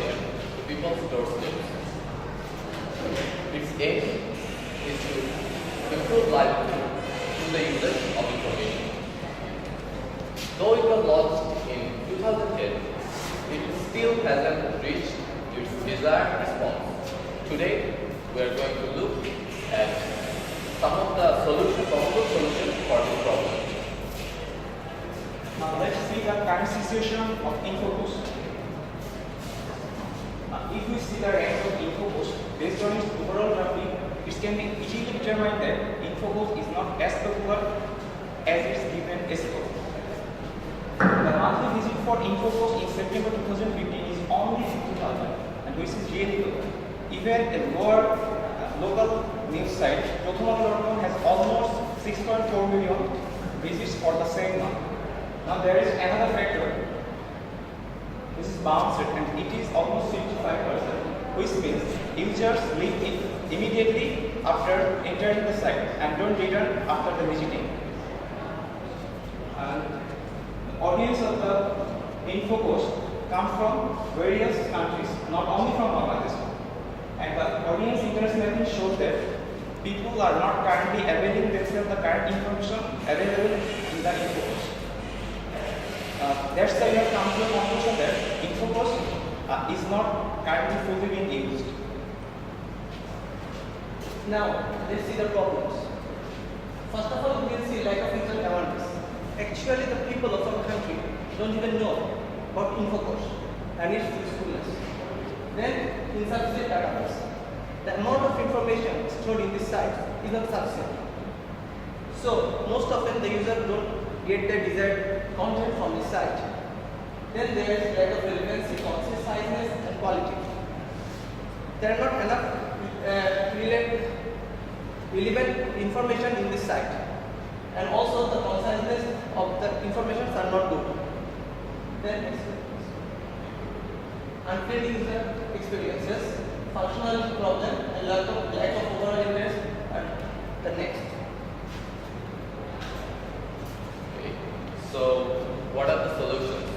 information to people's doorsteps. Its aim is to improve livelihood through the usage of information. Though it was launched in 2010, it still hasn't reached its desired response. Today, we are going to look at some of the possible solutions for this problem. Now let's see the current situation of INFOKOSH. If we see the ranks of INFOKOSH based on its overall traffic, it can be easily determined that INFOKOSH is not as popular as its given score. The monthly visit for INFOKOSH in September 2015 is only 50,000, and which is really low. Even a lower local news site, Prothomalo.com, has almost 6.4 million visits for the same month. Now there is another factor. This is bounce rate, and it is almost 55%, which means users leave it immediately after entering the site and don't return after the visiting. And the audience of the INFOKOSH come from various countries, not only from Bangladesh. And the audience interest mapping shows that people are not currently availing themselves the current information available in the INFOKOSH. That's why we have come to a conclusion that INFOKOSH is not currently fully being used. Now, let's see the problems. First of all, we will see lack of user awareness. Actually, the people of our country don't even know about INFOKOSH and its usefulness. Then, insufficient database. The amount of information stored in this site is not sufficient. So, most often the user don't get the desired content from the site. Then there is lack of relevancy, conciseness, and quality. There are not enough relevant information in this site, and also the conciseness of the information are not good. Then unfilled user experiences, functionality problem, and lack of overall interest are the next. So, what are the solutions?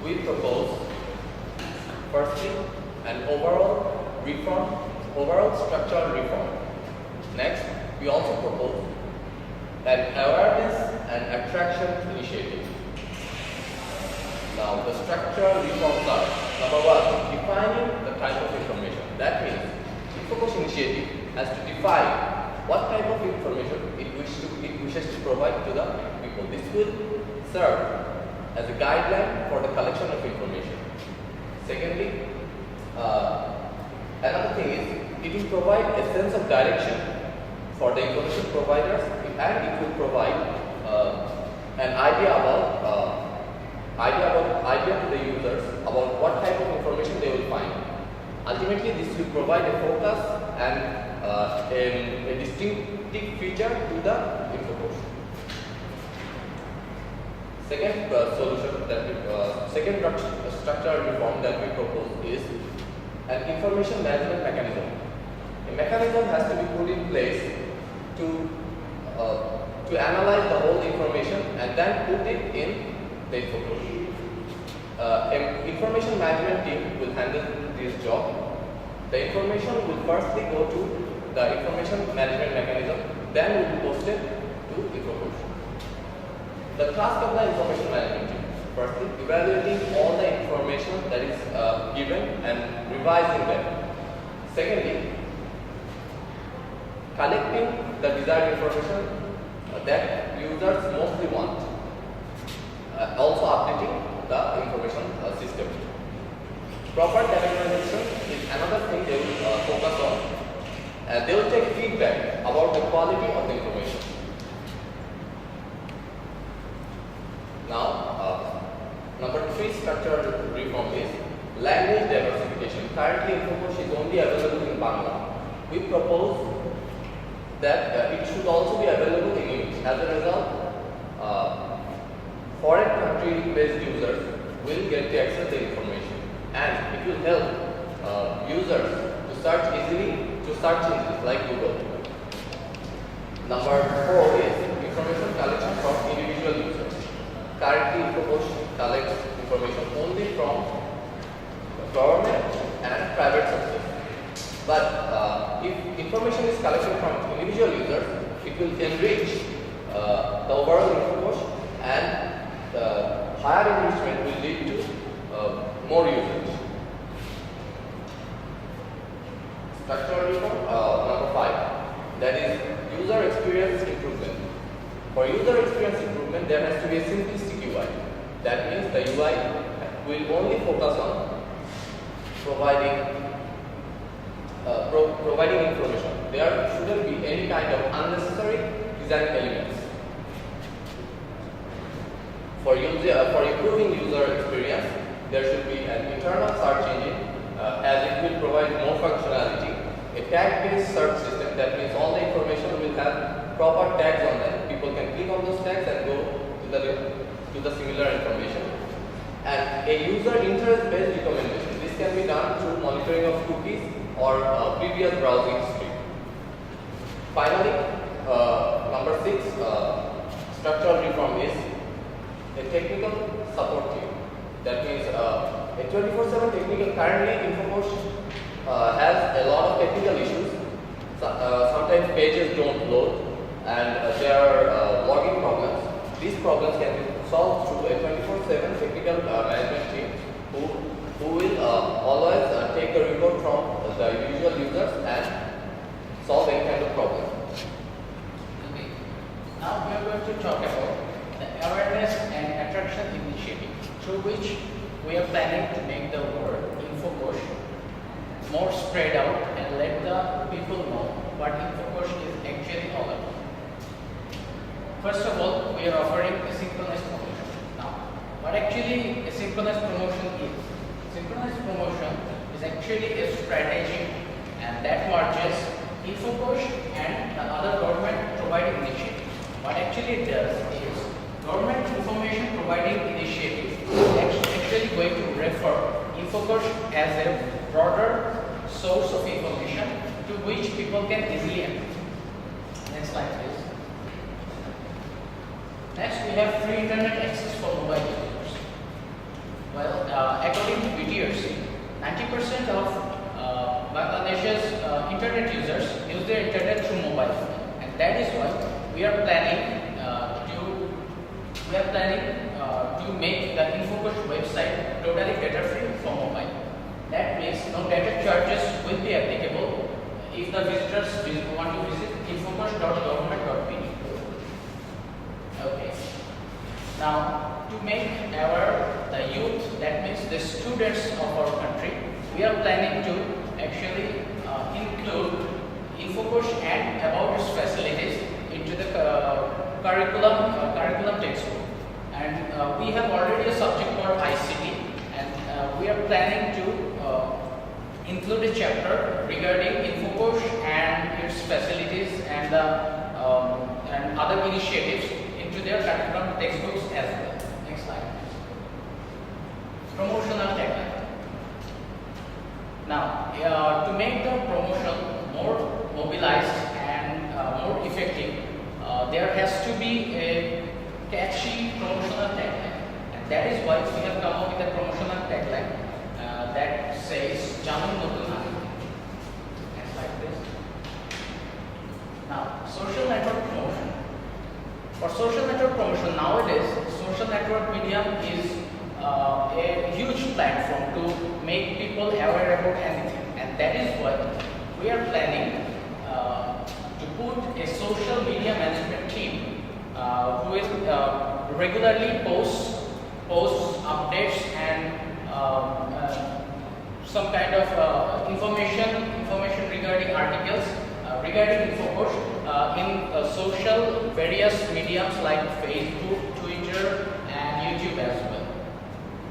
We propose, firstly, an overall structural reform. Next, we also propose an awareness and attraction initiative. Now, the structural reforms are: number one, defining the type of information. That means, INFOKOSH initiative has to define what type of information it wishes to provide to the people. This will serve as a guideline for the collection of information. Secondly, another thing is, it will provide a sense of direction for the information providers, and it will provide an idea to the users about what type of information they will find. Ultimately, this will provide a focus and a distinctive feature to the INFOKOSH. Second structural reform that we propose is an information management mechanism. A mechanism has to be put in place to analyze the whole information and then put it in the INFOKOSH. An information management team will handle this job. The information will firstly go to the information management mechanism, then will be posted to INFOKOSH. The task of the information management team: firstly, evaluating all the information that is given and revising them. Secondly, collecting the desired information that users mostly want. Also updating the information system. Proper categorization is another thing they will focus on. They will take feedback about the quality of the information. Now, number 3 structural reform is language diversification. Currently, INFOKOSH is only available in Bangla. We propose that it should also be available in English. As a result, foreign country-based users will get to access the information, and it will help users to search easily to search engines like Google. Number 4 is information collection from individual users. Currently, INFOKOSH collects information only from collected from individual users, it will enrich the overall INFOKOSH, and higher enrichment will lead to more users. Structural reform number 5, that is user experience improvement. For user experience improvement, there has to be a simplistic UI. That means the UI will only focus on providing information. There shouldn't be any kind of unnecessary design elements. For improving user experience, there should be an internal search engine, as it will provide more functionality. A tag-based search system, that means all the information will have proper tags on them. People can click on those tags and go to the similar information. And a user interest-based recommendation. This can be done through monitoring of cookies or previous browsing history. Finally, number 6, structural reform is a technical support team. That means a 24/7 technical. Currently, INFOKOSH has a lot of technical issues. Sometimes pages don't load, and there are logging problems. These problems can be solved through a 24/7 technical management team who will always take the report from the individual users and solve any kind of problem. Okay. Now we are going to talk about the awareness and attraction initiative through which we are planning to make the word INFOKOSH more spread out and let the people know what INFOKOSH is actually all about. First of all, we are offering a synchronous promotion. Now, what actually a synchronous promotion is? Synchronous promotion is actually a strategy and that merges INFOKOSH and the other government providing initiatives. What actually it does is government information providing initiative is actually going to refer INFOKOSH as a broader source of information to which people can easily access. Next slide please. Next we have free internet access for mobile users. Well, according to BTRC, 90% of Bangladesh's internet users use their internet through mobile phone, and that is why we are planning to make the INFOKOSH website totally data free for mobile. That means no data charges will be applicable if the visitors want to visit infokosh.government.pd. Okay. Now, to make the youth, that means the students of our country, we are planning to actually include INFOKOSH and about its facilities into the curriculum textbook. And we have already a subject called ICT, and we are planning to include a chapter regarding INFOKOSH and its facilities and other initiatives into their curriculum textbooks as well. Next slide. Promotional tagline. Now, to make the promotion more mobilized and more effective, there has to be a catchy promotional tagline, and that is why we have come up with a promotional tagline that says Jamun Notun Ani. Next slide please. Now, social network promotion. For social network promotion, nowadays social network medium is a huge platform to make people aware about anything, and that is why we are planning to put a social media management team who will regularly post updates and some kind of information regarding articles regarding INFOKOSH in social various mediums like Facebook, Twitter, and YouTube as well.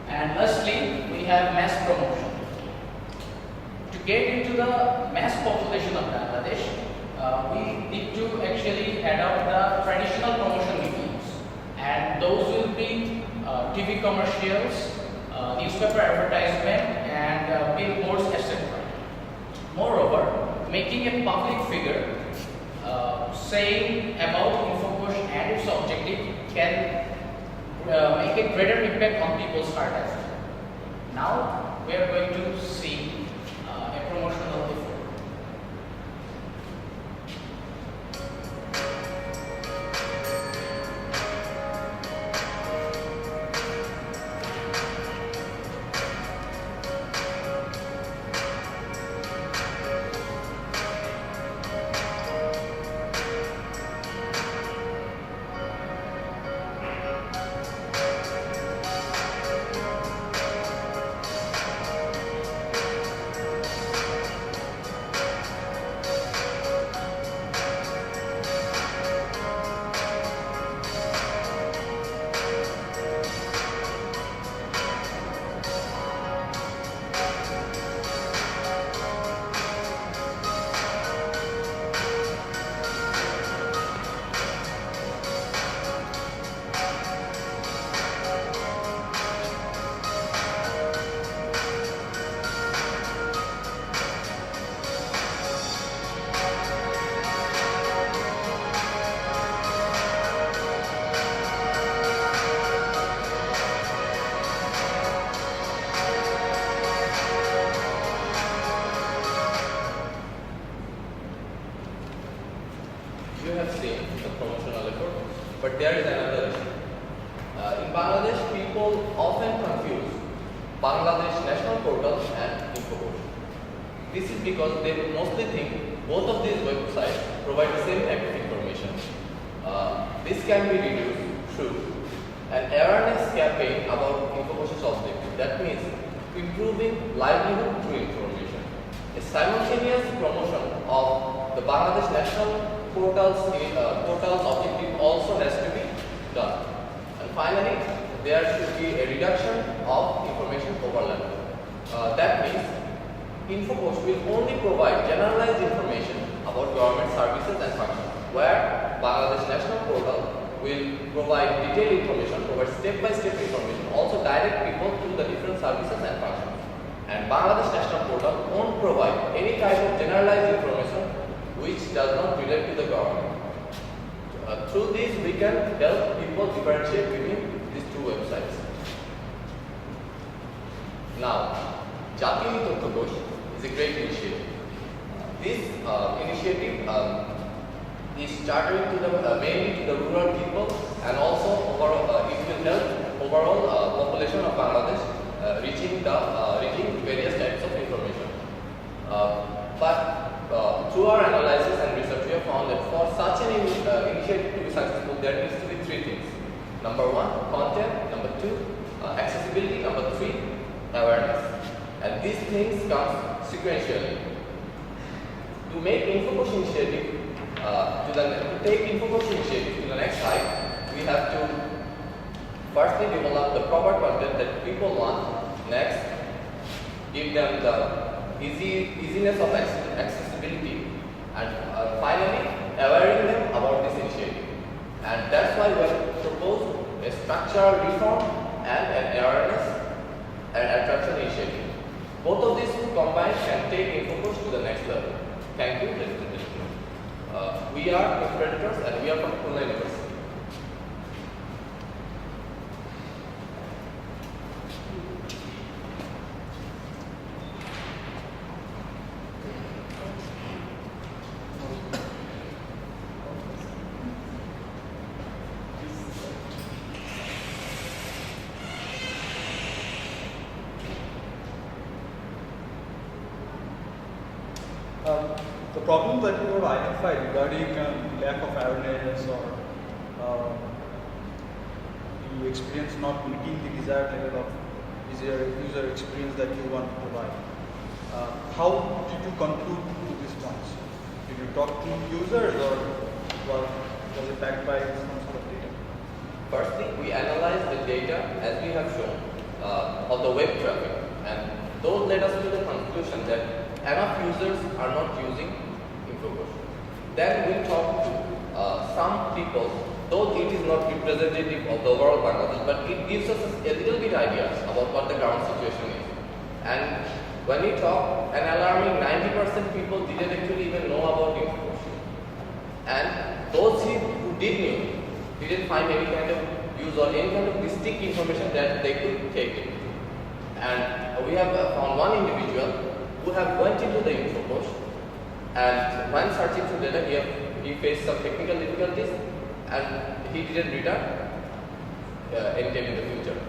And lastly, we have mass promotion. To get into the mass population of Bangladesh, we need to actually adopt the traditional promotion mediums, and those will be TV commercials, newspaper advertisement, and billboards, etc. Moreover, making a public figure saying about INFOKOSH and its objective can make a greater impact on people's heart as well. Now we are going to see a promotional effort. But there is another issue. In Bangladesh, people often confuse Bangladesh National Portal and INFOKOSH. This is because they mostly think both of these websites provide the same type of information. This can be reduced through an awareness campaign about INFOKOSH's objective. That means improving livelihood through information. A simultaneous promotion of the Bangladesh National Portal's objective also has to be done. And finally, there should be a reduction of information overlap. That means INFOKOSH will only provide generalized information about government services and functions, where Bangladesh National Portal will provide detailed information, provide step-by-step information, also direct people to the different services and functions. And Bangladesh National Portal won't provide any type of generalized information which does not relate to the government. Through this, we can help people differentiate between these two websites. Now, Jatiyo INFOKOSH is a great initiative. This initiative is targeted to the mainly to the rural people, and also overall, it will help overall population of Bangladesh reaching various types of information. But through our analysis and research, we have found that for such an initiative to be successful, there needs to be three things. Number one, content. Number two, accessibility. Number three, awareness. And these things come sequentially. To make INFOKOSH initiative, to take INFOKOSH initiative to the next height, we have to firstly develop the proper content that people want. Next, give them the easiness of accessibility, and finally, awareing them about this initiative. And that's why we have proposed a structural reform and an awareness and attraction initiative. Both of these combined can take INFOKOSH to the next level. Thank you, ladies and gentlemen. We are Predators, and we are from Pune University. The problem that you have identified regarding lack of awareness or the experience not meeting the desired level of user experience that you want to provide, how did you conclude to these points? Did you talk to users, or was it backed by some sort of data? Firstly, we analyzed the data as we have shown of the web traffic, and those led us to the conclusion that enough users are not using INFOKOSH. Then we talked to some people, though it is not representative of the overall Bangladesh, but it gives us a little bit ideas about what the ground situation is. And when we talk, an alarming 90% people didn't actually even know about INFOKOSH. And those who did know didn't find any kind of use or any kind of distinct information that they could take it. And we have found one individual who have went into the INFOKOSH, and when searching through data, he faced some technical difficulties, and he didn't return anytime in the future.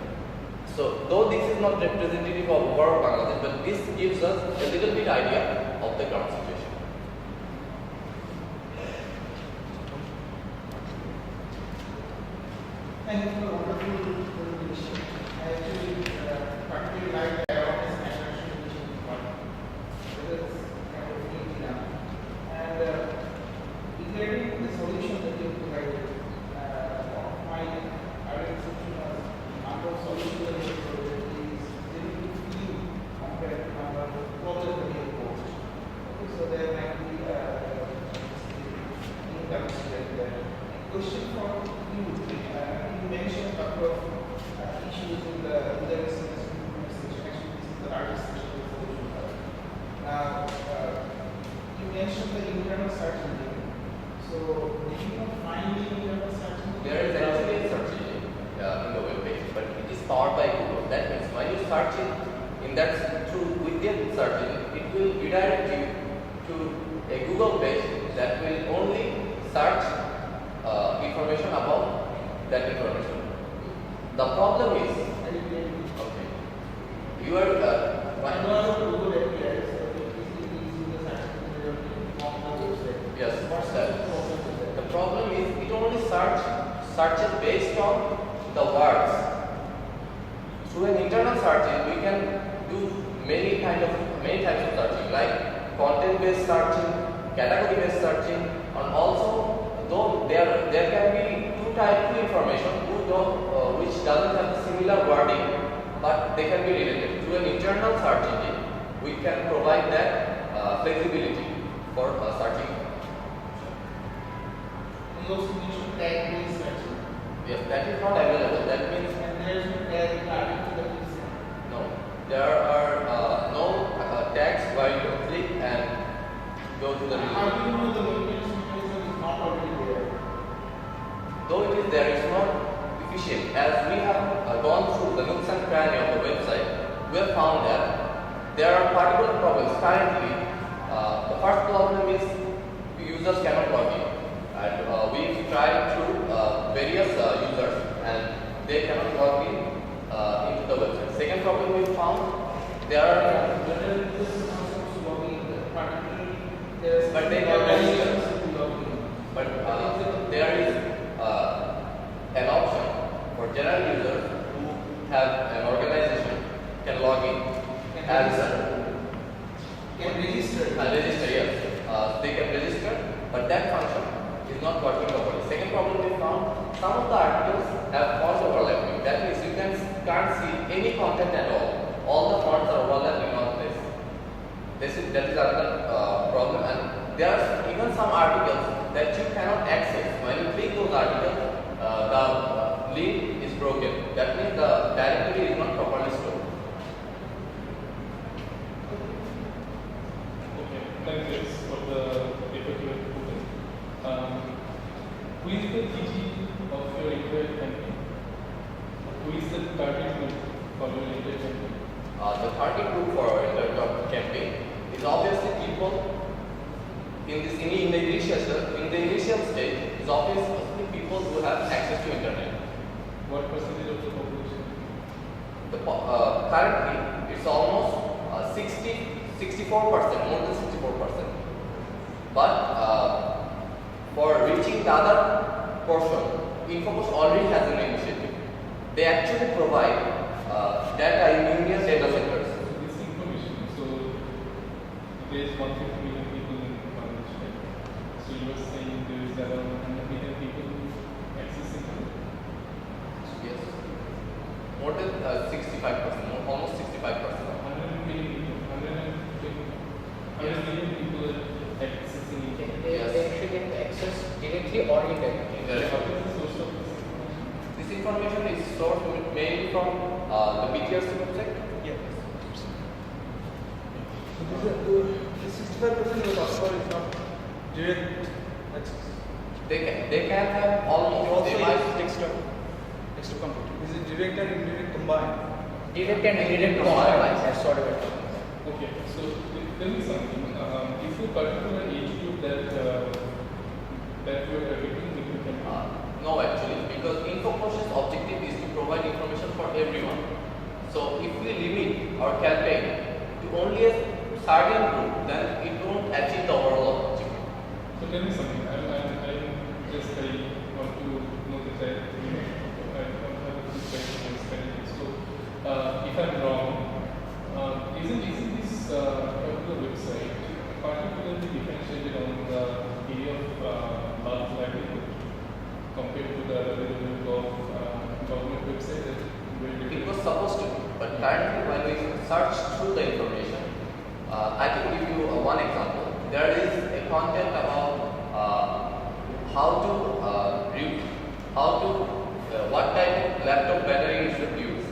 So, though this is not representative of overall Bangladesh, but this gives us a little bit idea of the ground situation. And it's a wonderful presentation. I actually particularly like the awareness and attraction which you got. It's kind of neat enough. And regarding the solution that you provided, my earlier solution was number of solutions that you provided is very few compared to number of problems that you posed. Okay, so there might be inconsistent there. Question for you. You mentioned a couple of issues in the section. Actually, this is the largest section of the solution. Now, you mentioned the internal search engine. So, did you not find the internal search engine? There is actually a search engine in the web page, but it is powered by Google. That means when you search it in that with the search engine, it will redirect you to a Google page that will only search information about that information. The problem is, okay, you are yes, the problem is it only searches based on the words. Through an internal searching, we can do many types of searching, like content-based searching, category-based searching, and also though there can be two types of information which doesn't have similar wording, but they can be related. Through an internal search engine, we can provide that flexibility for searching. Yes, that is not available. That means no. There are no tags where you click and go to the link. How do you know the notification mechanism is not already there? Though it is there, it's not efficient. As we have gone through the nooks and cranny of the website, we have found that there are particular problems. Currently, the first problem is users cannot log in. And we tried through various users and they cannot log in into the website. Second problem we found, there are but they can register. But there is an option for general users who have an organization can log in as register. Register, yes. They can register, but that function is not working properly. Second problem we found, some of the articles have font overlapping. That means you can't see any content at all. All the fonts are overlapping on this. That is another problem, and there are even some articles that you cannot access. When you click those articles, the link is broken. That means the directory is not properly stored. Okay, thanks for the effective improvement. Who is the DG of your entire campaign? Who is the target group for your entire campaign? The target group for our entire campaign is obviously people in the initial stage is obviously people who have access to internet. What percentage of the population? Currently, it's almost 64%, more than 64%. But for reaching the other portion, INFOKOSH already has an initiative. They actually provide data in union data centers. So this information, so there is 150 million people in Bangladesh, right? So you are saying there is around 100 million people accessing it? Yes. More than 65%, almost 65%. 100 million people, 100 million people are accessing it. They Yes. actually get access directly or indirectly. What is the source of this information? This information is sourced mainly from the BTRC website. Yes. So this 65% you talked about is not direct access. They can have almost. Also They might extra computing. Is it direct and indirect combined? Direct and indirect combined. That's what we're talking about. Okay, so tell me something. Is there a particular age group that you are targeting with your campaign? No, actually, because INFOKOSH's objective is to provide information for everyone. So if we limit our campaign to only a certain group, then it won't achieve the overall objective. So tell me something. I want to know that I don't have a good strategy. So if I'm wrong, isn't this particular website particularly differentiated on the area of large livelihood compared to the availability of government website that It was supposed to be, but currently when we search through the information, I can give you one example. There is a content about what type of laptop battery you should use,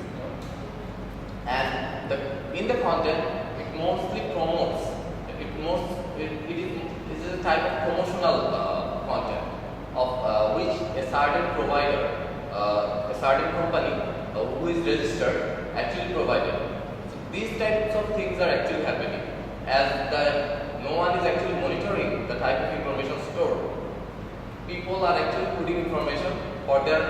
and in the content it mostly promotes. It is a type of promotional content of which a certain provider, a certain company who is registered actually provided. So these types of things are actually happening, as no one is actually monitoring the type of information stored. People are actually putting information for their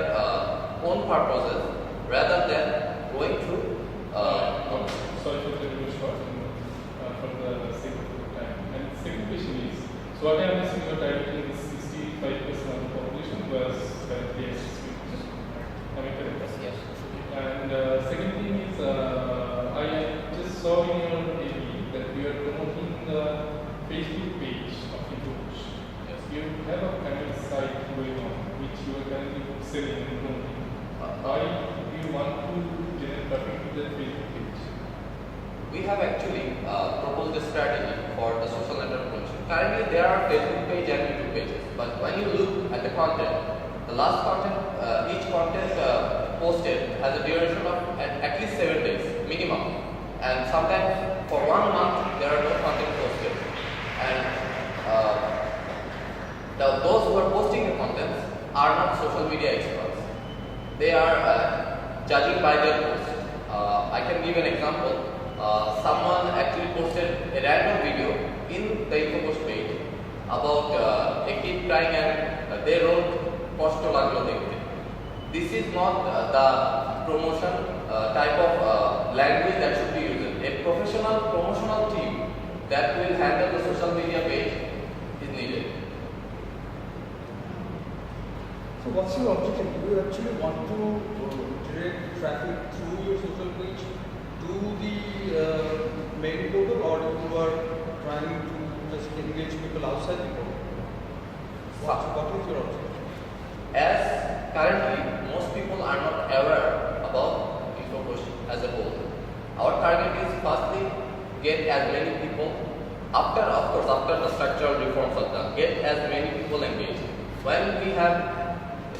own purposes rather than going through. Sorry for the little short for the sake of the time. And second question is, so what I understand you are targeting is 65% of the population was currently students. Am I correct? Yes. And second thing is, I just saw in your AV that you are promoting the Facebook page of INFOKOSH. Yes. You have a kind of site going on which you are currently selling and promoting. Why do you want to generate traffic to that Facebook page? We have actually proposed a strategy for the social network promotion. Currently, there are Facebook page and YouTube pages, but when you look at the content, the last content, each content posted has a duration of at least 7 days minimum, and sometimes for 1 month there are no content posted. And those who are posting the contents are not social media experts. They are judging by their posts. I can give an example. Someone actually posted a random video in the INFOKOSH page about a kid crying, and they wrote "Koshto laglo dekhte." This is not the promotion type of language that should be used. A professional promotional team that will handle the social media page is needed. So what's your objective? Do you actually want to direct traffic through your social page to the main portal, or you are trying to just engage people outside the portal? What is your objective? As currently most people are not aware about INFOKOSH as a whole, our target is firstly get as many people, after the structural reforms are done, get as many people engaged. When we have a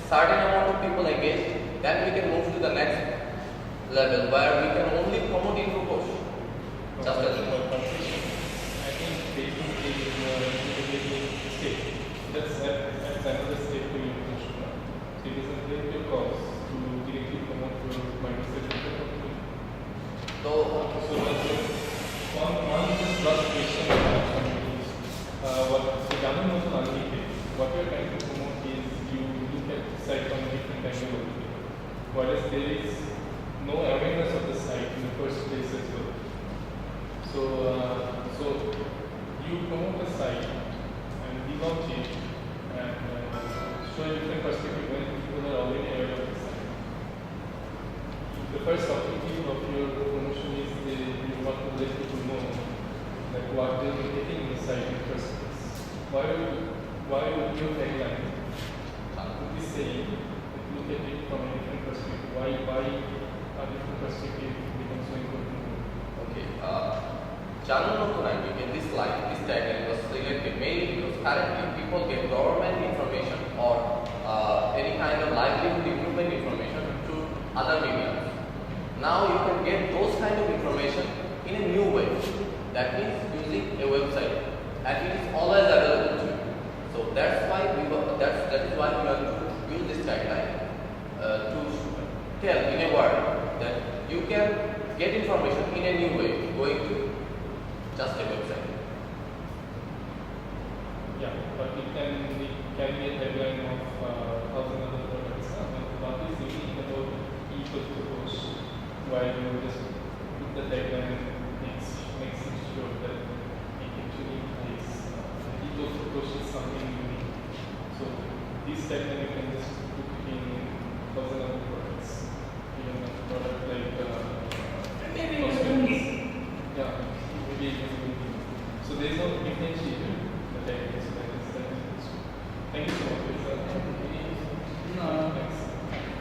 certain amount of people engaged, then we can move to the next level where we can only promote INFOKOSH. Just as I think Facebook is a step. That's another step to your push. So it doesn't help your cause to directly promote your microservice company. so So that's one just last question I have from you is, what you're trying to promote is you look at the site from a different angle, whereas there is no awareness of the site in the first place as well. So you promote the site and debunk it and show a different perspective when people are already aware of the site. The first objective of your promotion is you want to let people know that what they are getting in the site in the first place. Why would your tagline be saying look at it from a different perspective? Why a different perspective becomes so important? okay, in this line, this tagline was selected mainly because currently people get government information or any kind of livelihood improvement information through other media. Now you can get those kind of information in a new way. That means using a website, and it is always available to you. So that is why we want to use this tagline to tell in a word that you can get information in a new way, going to just a website. Yeah, but it can be a headline of 1,000 other products. What is unique about each of the posts? While you just put the tagline makes it sure that it actually implies each of the posts is something unique. So this tagline you can just